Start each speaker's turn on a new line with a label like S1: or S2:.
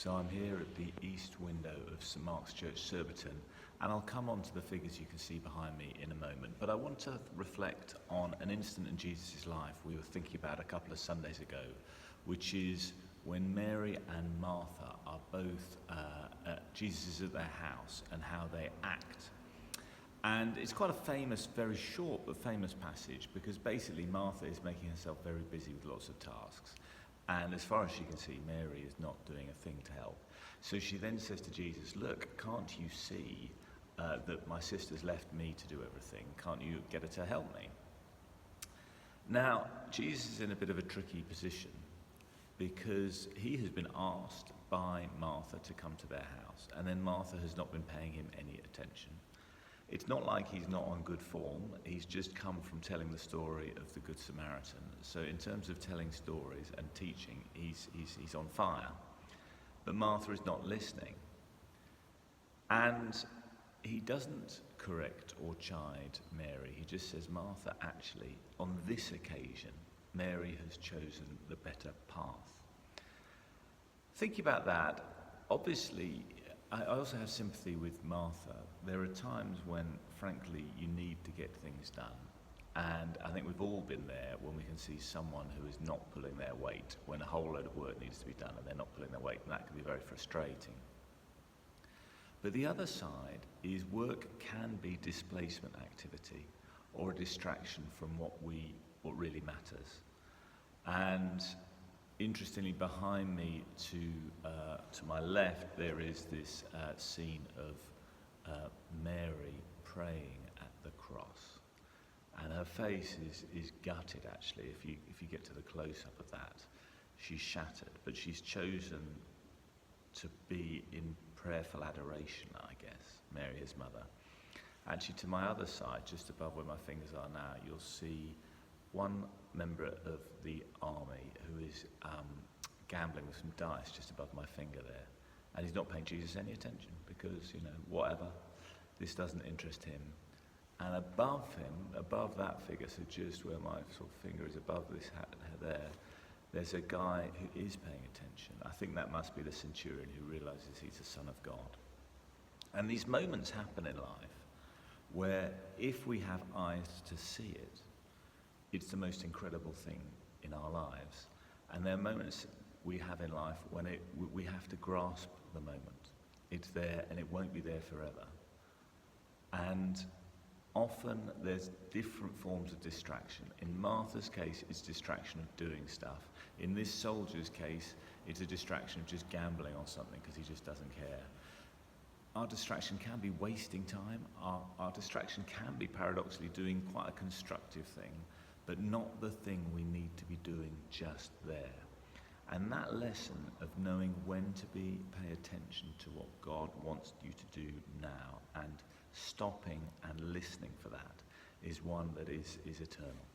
S1: So I'm here at the east window of St Mark's Church, Surbiton, and I'll come on to the figures you can see behind me in a moment. But I want to reflect on an instant in Jesus' life we were thinking about a couple of Sundays ago, which is when Mary and Martha are both, Jesus is at their house, and how they act. And it's quite a famous, very short but famous passage, because basically Martha is making herself very busy with lots of tasks. And as far as she can see, Mary is not doing a thing to help. So she then says to Jesus, look, can't you see that my sister's left me to do everything? Can't you get her to help me? Now, Jesus is in a bit of a tricky position because he has been asked by Martha to come to their house, and then Martha has not been paying him any attention. It's not like he's not on good form. He's just come from telling the story of the Good Samaritan. So in terms of telling stories and teaching, he's on fire. But Martha is not listening. And he doesn't correct or chide Mary. He just says, Martha, actually, on this occasion, Mary has chosen the better path. Thinking about that, obviously, I also have sympathy with Martha. There are times when, frankly, you need to get things done. And I think we've all been there when we can see someone who is not pulling their weight, when a whole load of work needs to be done and they're not pulling their weight, and that can be very frustrating. But the other side is work can be displacement activity or a distraction from what really matters. And interestingly, behind me to my left, there is this scene of Mary praying at the cross, and her face is gutted. Actually, if you get to the close-up of that, she's shattered, but she's chosen to be in prayerful adoration, I guess, Mary, his mother. Actually, to my other side, just above where my fingers are now, you'll see one member of the army who is gambling with some dice just above my finger there. And he's not paying Jesus any attention because, whatever, this doesn't interest him. And above him, above that figure, so just where my sort of finger is above this hat there's a guy who is paying attention. I think that must be the centurion who realizes he's the Son of God. And these moments happen in life where if we have eyes to see it, it's the most incredible thing in our lives. And there are moments we have in life when we have to grasp the moment. It's there and it won't be there forever. And often there's different forms of distraction. In Martha's case, it's distraction of doing stuff. In this soldier's case, it's a distraction of just gambling on something because he just doesn't care. Our distraction can be wasting time. Our distraction can be paradoxically doing quite a constructive thing, but not the thing we need to be doing just there. And that lesson of knowing when to pay attention to what God wants you to do now and stopping and listening for that is one that is eternal.